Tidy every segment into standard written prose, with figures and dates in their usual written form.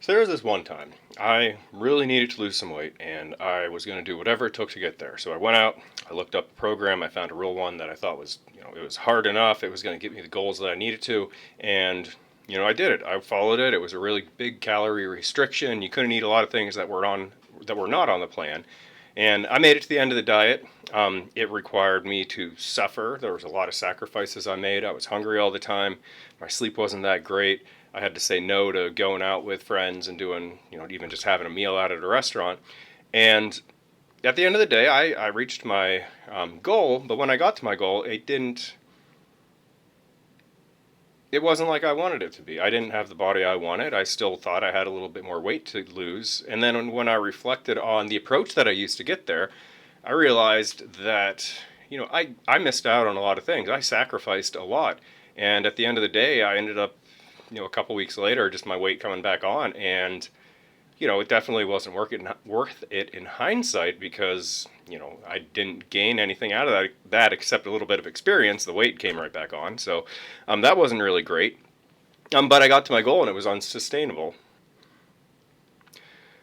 So there was this one time I really needed to lose some weight and I was going to do whatever it took to get there. So I went out, I looked up a program, I found a real one that I thought was, it was hard enough, it was going to get me the goals that I needed to, and I did it. I followed it. It was a really big calorie restriction. You couldn't eat a lot of things that were not on the plan. And I made it to the end of the diet. It required me to suffer. There was a lot of sacrifices I made. I was hungry all the time. My sleep wasn't that great. I had to say no to going out with friends and doing, even just having a meal out at a restaurant. And at the end of the day, I reached my goal. But when I got to my goal, it wasn't like I wanted it to be. I didn't have the body I wanted. I still thought I had a little bit more weight to lose. And then when I reflected on the approach that I used to get there, I realized that, I missed out on a lot of things. I sacrificed a lot. And at the end of the day, I ended up, a couple weeks later, just my weight coming back on. And it definitely wasn't worth it in hindsight because, I didn't gain anything out of that except a little bit of experience. The weight came right back on. So that wasn't really great. But I got to my goal and it was unsustainable.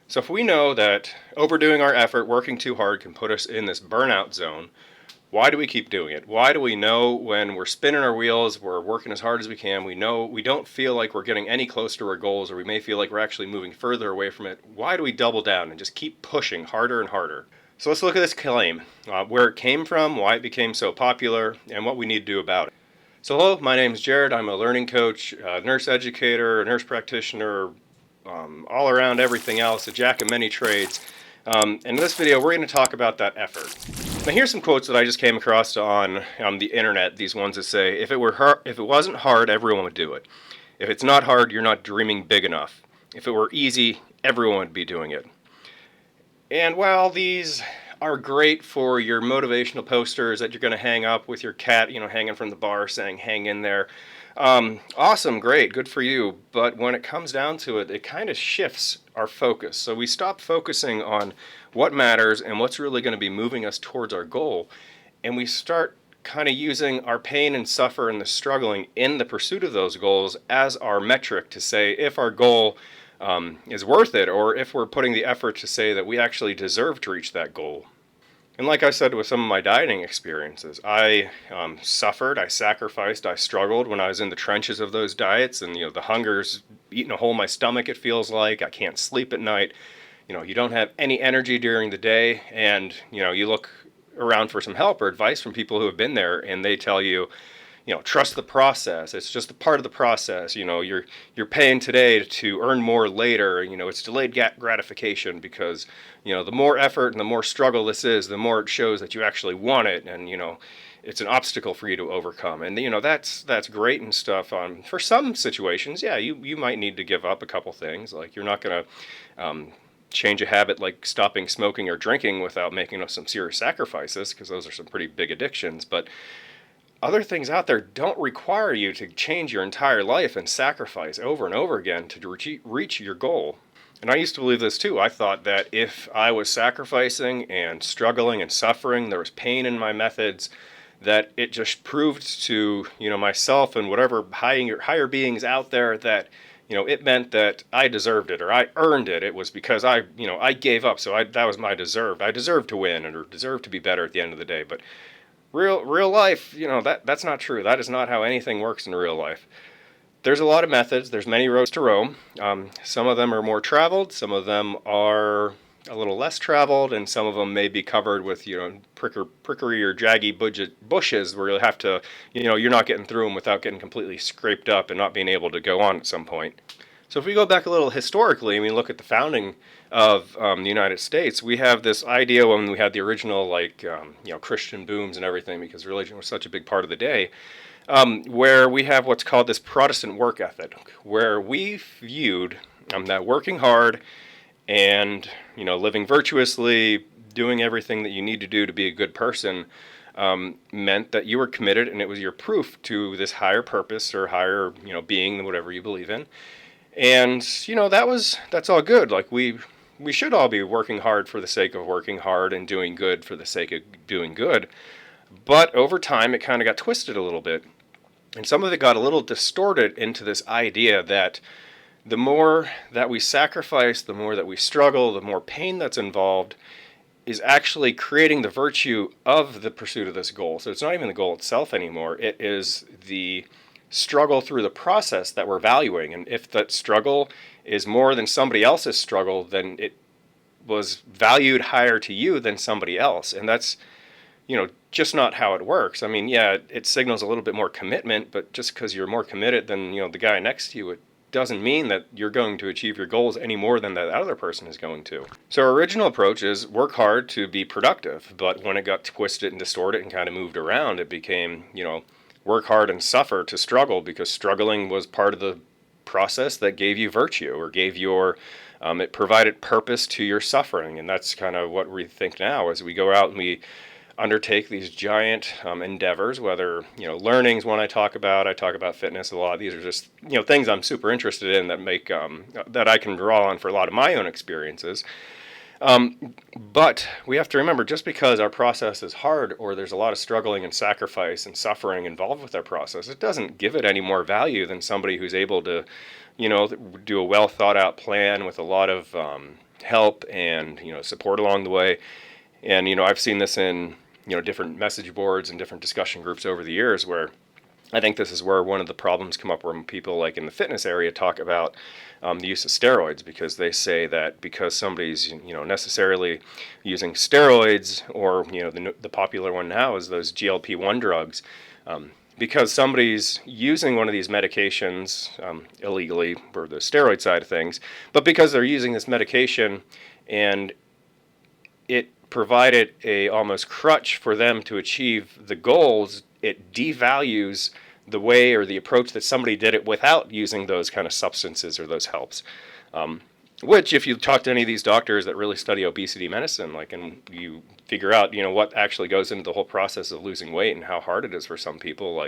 So if we know that overdoing our effort, working too hard can put us in this burnout zone, why do we keep doing it? Why do we know when we're spinning our wheels, we're working as hard as we can, we know we don't feel like we're getting any closer to our goals, or we may feel like we're actually moving further away from it? Why do we double down and just keep pushing harder and harder? So let's look at this claim, where it came from, why it became so popular, and what we need to do about it. So hello, my name is Jared. I'm a learning coach, nurse educator, a nurse practitioner, all around everything else, a jack of many trades. In this video, we're going to talk about that effort. Now, here's some quotes that I just came across on the internet. These ones that say, if it wasn't hard, everyone would do it. If it's not hard, you're not dreaming big enough. If it were easy, everyone would be doing it. And while these are great for your motivational posters that you're going to hang up with your cat, hanging from the bar saying, hang in there. Awesome, great, good for you. But when it comes down to it, it kind of shifts our focus. So we stop focusing on what matters and what's really going to be moving us towards our goal. And we start kind of using our pain and suffer and the struggling in the pursuit of those goals as our metric to say if our goal is worth it, or if we're putting the effort to say that we actually deserve to reach that goal. And like I said with some of my dieting experiences, I suffered, I sacrificed, I struggled when I was in the trenches of those diets, and the hunger's eating a hole in my stomach, it feels like. I can't sleep at night. You don't have any energy during the day, and you look around for some help or advice from people who have been there, and they tell you, trust the process. It's just a part of the process. You're paying today to earn more later. It's delayed gratification because, the more effort and the more struggle this is, the more it shows that you actually want it, and it's an obstacle for you to overcome. And that's great and stuff. For some situations, yeah, you might need to give up a couple things. Like you're not gonna change a habit like stopping smoking or drinking without making some serious sacrifices, because those are some pretty big addictions. But other things out there don't require you to change your entire life and sacrifice over and over again to reach your goal. And I used to believe this too. I thought that if I was sacrificing and struggling and suffering, there was pain in my methods, that it just proved to, myself and whatever higher beings out there that, it meant that I deserved it or I earned it. It was because I gave up. So that was my deserve. I deserved to win or deserved to be better at the end of the day. But real life, that's not true. That is not how anything works in real life. There's a lot of methods. There's many roads to Rome. Some of them are more traveled. Some of them are a little less traveled, and some of them may be covered with prickery or jaggy bushes where you'll have to, you're not getting through them without getting completely scraped up and not being able to go on at some point. So if we go back a little historically and we look at the founding of the United States, we have this idea when we had the original Christian booms and everything, because religion was such a big part of the day, where we have what's called this Protestant work ethic, where we viewed that working hard and living virtuously, doing everything that you need to do to be a good person, meant that you were committed, and it was your proof to this higher purpose or higher being, whatever you believe in. And that's all good. Like we should all be working hard for the sake of working hard and doing good for the sake of doing good. But over time, it kind of got twisted a little bit, and some of it got a little distorted into this idea that The more that we sacrifice, the more that we struggle, the more pain that's involved is actually creating the virtue of the pursuit of this goal. So it's not even the goal itself anymore. It is the struggle through the process that we're valuing. And if that struggle is more than somebody else's struggle, then it was valued higher to you than somebody else. And that's, just not how it works. I mean, yeah, it signals a little bit more commitment, but just because you're more committed than, the guy next to you, it doesn't mean that you're going to achieve your goals any more than that other person is going to. So our original approach is work hard to be productive, but when it got twisted and distorted and kind of moved around, it became, work hard and suffer to struggle, because struggling was part of the process that gave you virtue, or gave your it provided purpose to your suffering. And that's kind of what we think now as we go out and we undertake these giant endeavors, whether, learning's one I talk about fitness a lot. These are just, things I'm super interested in that make, that I can draw on for a lot of my own experiences. But we have to remember, just because our process is hard, or there's a lot of struggling and sacrifice and suffering involved with our process, it doesn't give it any more value than somebody who's able to, do a well thought out plan with a lot of help and, support along the way. And, I've seen this in, different message boards and different discussion groups over the years, where I think this is where one of the problems come up, where people like in the fitness area talk about the use of steroids, because they say that because somebody's, necessarily using steroids, or, the popular one now is those GLP-1 drugs, because somebody's using one of these medications illegally, for the steroid side of things, but because they're using this medication and it provided a almost crutch for them to achieve the goals, it devalues the way or the approach that somebody did it without using those kind of substances or those helps. Which, if you talk to any of these doctors that really study obesity medicine, and you figure out, what actually goes into the whole process of losing weight and how hard it is for some people,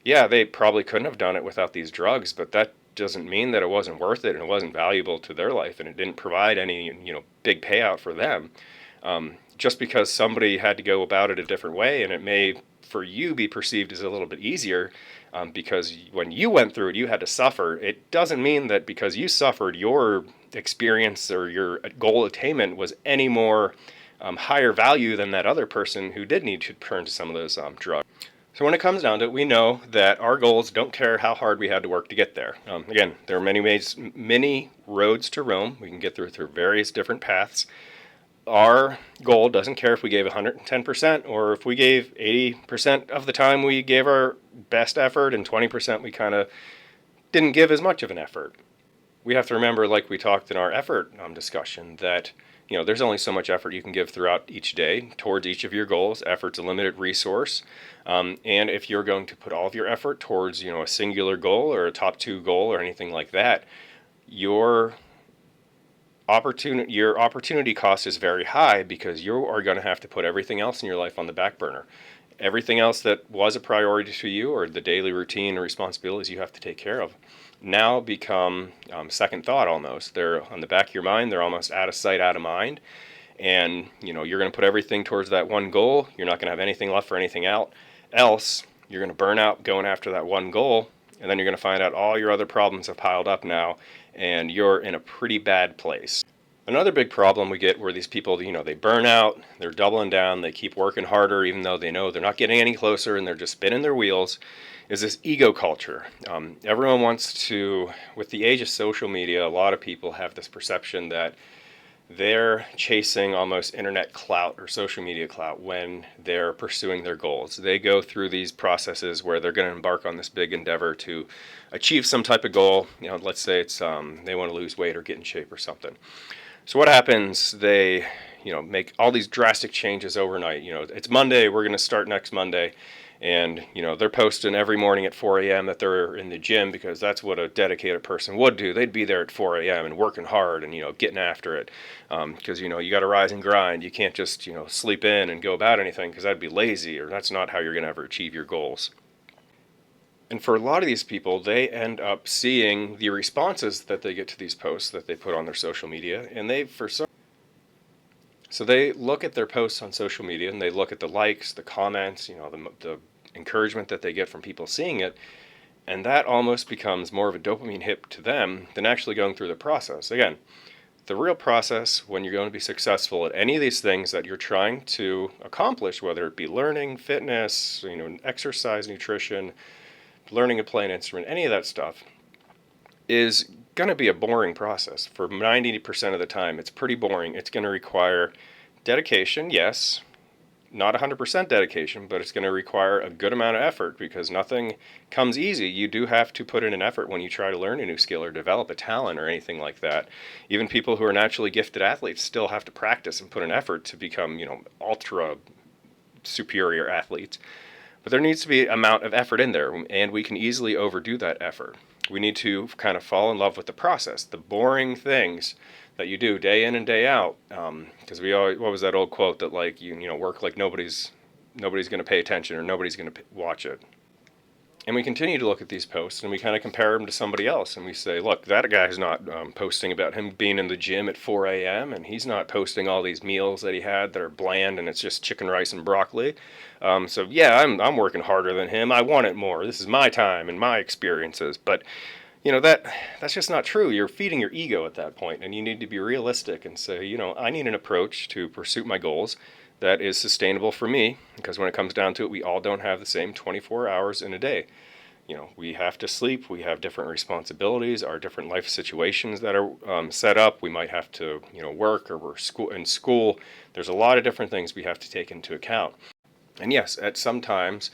yeah, they probably couldn't have done it without these drugs, but that doesn't mean that it wasn't worth it and it wasn't valuable to their life, and it didn't provide any, big payout for them. Just because somebody had to go about it a different way, and it may, for you, be perceived as a little bit easier, because when you went through it, you had to suffer. It doesn't mean that because you suffered, your experience or your goal attainment was any more higher value than that other person who did need to turn to some of those drugs. So when it comes down to it, we know that our goals don't care how hard we had to work to get there. Again, there are many roads to Rome. We can get through various different paths. Our goal doesn't care if we gave 110%, or if we gave 80% of the time we gave our best effort, and 20% we kind of didn't give as much of an effort. We have to remember, like we talked in our effort discussion, that there's only so much effort you can give throughout each day towards each of your goals. Effort's a limited resource, and if you're going to put all of your effort towards a singular goal or a top 2 goal or anything like that, your opportunity cost is very high, because you are going to have to put everything else in your life on the back burner. Everything else that was a priority to you, or the daily routine or responsibilities you have to take care of, now become second thought almost. They're on the back of your mind. They're almost out of sight, out of mind. And you're going to put everything towards that one goal. You're not going to have anything left for anything else. You're going to burn out going after that one goal, and then you're going to find out all your other problems have piled up now, and you're in a pretty bad place. Another big problem we get, where these people, they burn out, they're doubling down, they keep working harder even though they know they're not getting any closer, and they're just spinning their wheels, is this ego culture. Everyone wants to, with the age of social media, a lot of people have this perception that they're chasing almost internet clout or social media clout when they're pursuing their goals. They go through these processes where they're going to embark on this big endeavor to achieve some type of goal. Let's say it's they want to lose weight or get in shape or something. So what happens? They make all these drastic changes overnight. It's Monday, we're going to start next Monday. And, they're posting every morning at 4 a.m. that they're in the gym, because that's what a dedicated person would do. They'd be there at 4 a.m. and working hard and, getting after it. Because, you got to rise and grind. You can't just, sleep in and go about anything, because that'd be lazy, or that's not how you're going to ever achieve your goals. And for a lot of these people, they end up seeing the responses that they get to these posts that they put on their social media, and so they look at their posts on social media, and they look at the likes, the comments, the encouragement that they get from people seeing it, And that almost becomes more of a dopamine hit to them than actually going through the process. Again, the real process when you're going to be successful at any of these things that you're trying to accomplish, whether it be learning, fitness, exercise, nutrition, learning to play an instrument, any of that stuff, is going to be a boring process. For 90% of the time, it's pretty boring. It's going to require dedication, yes, not 100% dedication, but it's going to require a good amount of effort because nothing comes easy. You do have to put in an effort when you try to learn a new skill or develop a talent or anything like that. Even people who are naturally gifted athletes still have to practice and put an effort to become, ultra superior athletes. But there needs to be an amount of effort in there, and we can easily overdo that effort. We need to kind of fall in love with the process, the boring things that you do day in and day out. Because we always, what was that old quote that like work like nobody's going to pay attention or nobody's going to watch it. And we continue to look at these posts and we kind of compare them to somebody else. And we say, look, that guy's not posting about him being in the gym at 4 a.m. and he's not posting all these meals that he had that are bland and it's just chicken, rice, and broccoli. So yeah, I'm working harder than him. I want it more. This is my time and my experiences. But that's just not true. You're feeding your ego at that point, and you need to be realistic and say, I need an approach to pursue my goals that is sustainable for me, because when it comes down to it, we all don't have the same 24 hours in a day. We have to sleep, we have different responsibilities, our different life situations that are set up. We might have to, work, or we're in school. There's a lot of different things we have to take into account. And yes, at some times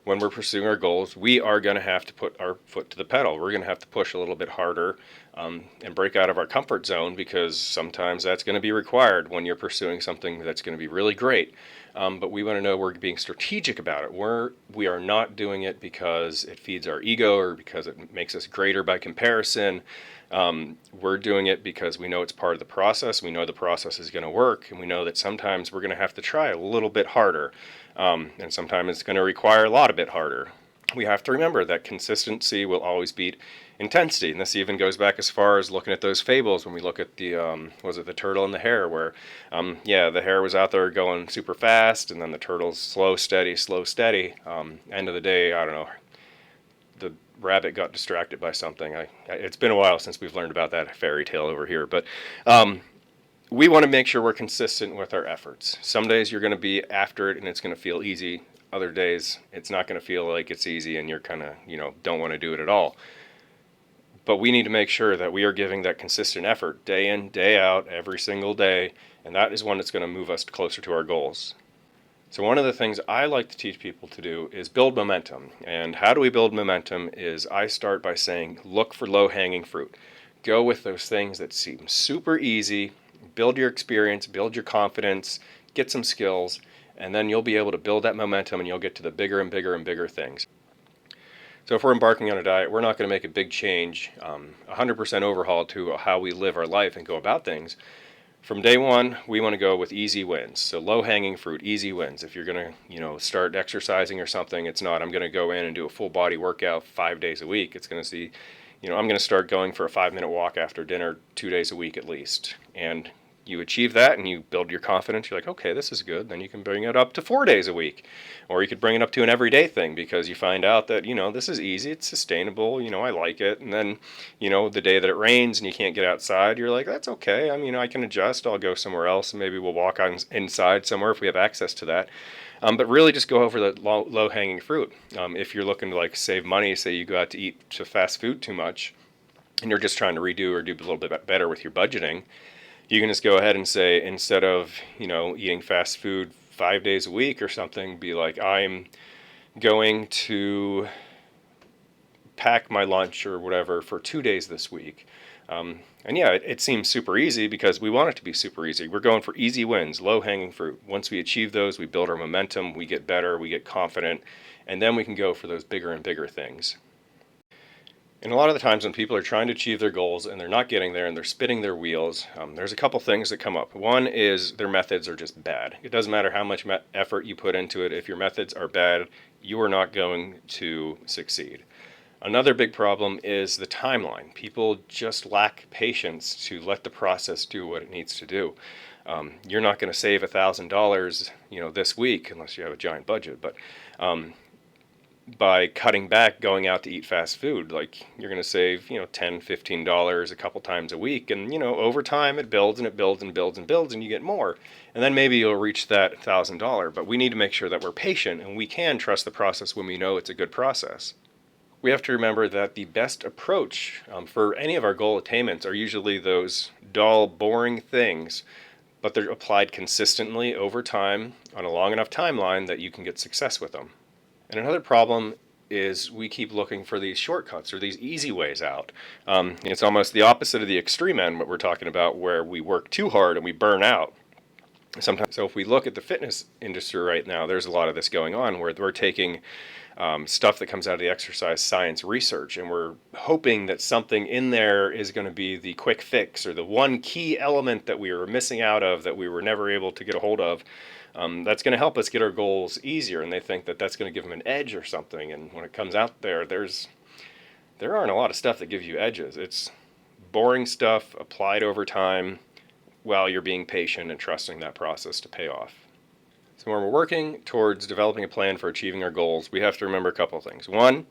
when we're pursuing our goals, we are going to have to put our foot to the pedal. We're going to have to push a little bit harder and break out of our comfort zone, because sometimes that's going to be required when you're pursuing something that's going to be really great. But we want to know we're being strategic about it. We are not doing it because it feeds our ego or because it makes us greater by comparison. We're doing it because we know it's part of the process. We know the process is going to work, and we know that sometimes we're going to have to try a little bit harder, and sometimes it's going to require a lot a bit harder. We have to remember that consistency will always beat intensity, and this even goes back as far as looking at those fables when we look at the was it the turtle and the hare, where the hare was out there going super fast, and then the turtle's slow steady. End of the day, I don't know, the rabbit got distracted by something. It's been a while since we've learned about that fairy tale over here, but we want to make sure we're consistent with our efforts. Some days you're going to be after it and it's going to feel easy. Other days it's not going to feel like it's easy and you're kind of, don't want to do it at all. But we need to make sure that we are giving that consistent effort day in, day out, every single day, and that is one that's going to move us closer to our goals. So one of the things I like to teach people to do is build momentum. And how do we build momentum is I start by saying, look for low-hanging fruit. Go with those things that seem super easy, build your experience, build your confidence, get some skills, and then you'll be able to build that momentum and you'll get to the bigger and bigger and bigger things. So if we're embarking on a diet, we're not going to make a big change, 100% overhaul to how we live our life and go about things. From day one, we want to go with easy wins. So low-hanging fruit, easy wins. If you're going to, start exercising or something, it's not, I'm going to go in and do a full body workout 5 days a week. It's going to see, I'm going to start going for a 5-minute walk after dinner 2 days a week at least. And you achieve that and you build your confidence. You're like, okay, this is good. Then you can bring it up to 4 days a week. Or you could bring it up to an everyday thing because you find out that, this is easy, it's sustainable, I like it. And then, the day that it rains and you can't get outside, you're like, that's okay. I can adjust. I'll go somewhere else and maybe we'll walk on inside somewhere if we have access to that. But really just go over the low-hanging fruit. If you're looking to save money, say you go out to eat to fast food too much and you're just trying to redo or do a little bit better with your budgeting, you can just go ahead and say, instead of, eating fast food 5 days a week or something, be like, I'm going to pack my lunch or whatever for 2 days this week. It seems super easy because we want it to be super easy. We're going for easy wins, low-hanging fruit. Once we achieve those, we build our momentum, we get better, we get confident, and then we can go for those bigger and bigger things. And a lot of the times when people are trying to achieve their goals and they're not getting there and they're spinning their wheels, there's a couple things that come up. One is their methods are just bad. It doesn't matter how much effort you put into it. If your methods are bad, you are not going to succeed. Another big problem is the timeline. People just lack patience to let the process do what it needs to do. You're not going to save $1,000, this week unless you have a giant budget, but by cutting back going out to eat fast food. Like you're going to save, $10, $15 a couple times a week. And, over time it builds and it builds and builds and builds and you get more. And then maybe you'll reach that $1,000. But we need to make sure that we're patient and we can trust the process when we know it's a good process. We have to remember that the best approach for any of our goal attainments are usually those dull, boring things, but they're applied consistently over time on a long enough timeline that you can get success with them. And another problem is we keep looking for these shortcuts or these easy ways out. It's almost the opposite of the extreme end, what we're talking about, where we work too hard and we burn out. Sometimes, so if we look at the fitness industry right now, there's a lot of this going on where we're taking stuff that comes out of the exercise science research, and we're hoping that something in there is going to be the quick fix or the one key element that we were missing out of that we were never able to get a hold of. That's going to help us get our goals easier, and they think that that's going to give them an edge or something. And when it comes out there aren't a lot of stuff that gives you edges. It's boring stuff applied over time while you're being patient and trusting that process to pay off. So when we're working towards developing a plan for achieving our goals, we have to remember a couple of things. One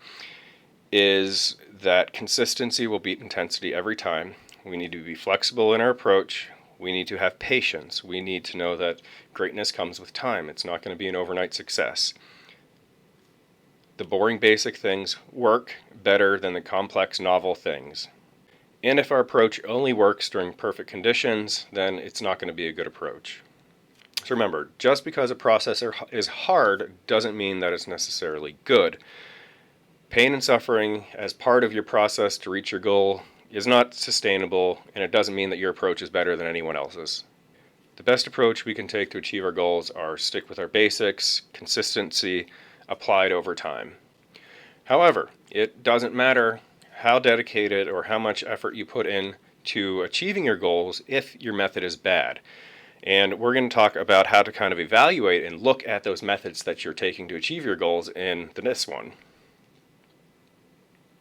is that consistency will beat intensity every time. We need to be flexible in our approach. We need to have patience. We need to know that greatness comes with time. It's not going to be an overnight success. The boring basic things work better than the complex novel things. And if our approach only works during perfect conditions, then it's not going to be a good approach. So remember, just because a process is hard doesn't mean that it's necessarily good. Pain and suffering as part of your process to reach your goal is not sustainable, and it doesn't mean that your approach is better than anyone else's. The best approach we can take to achieve our goals are stick with our basics, consistency, applied over time. However, it doesn't matter how dedicated or how much effort you put in to achieving your goals if your method is bad. And we're going to talk about how to kind of evaluate and look at those methods that you're taking to achieve your goals in this one.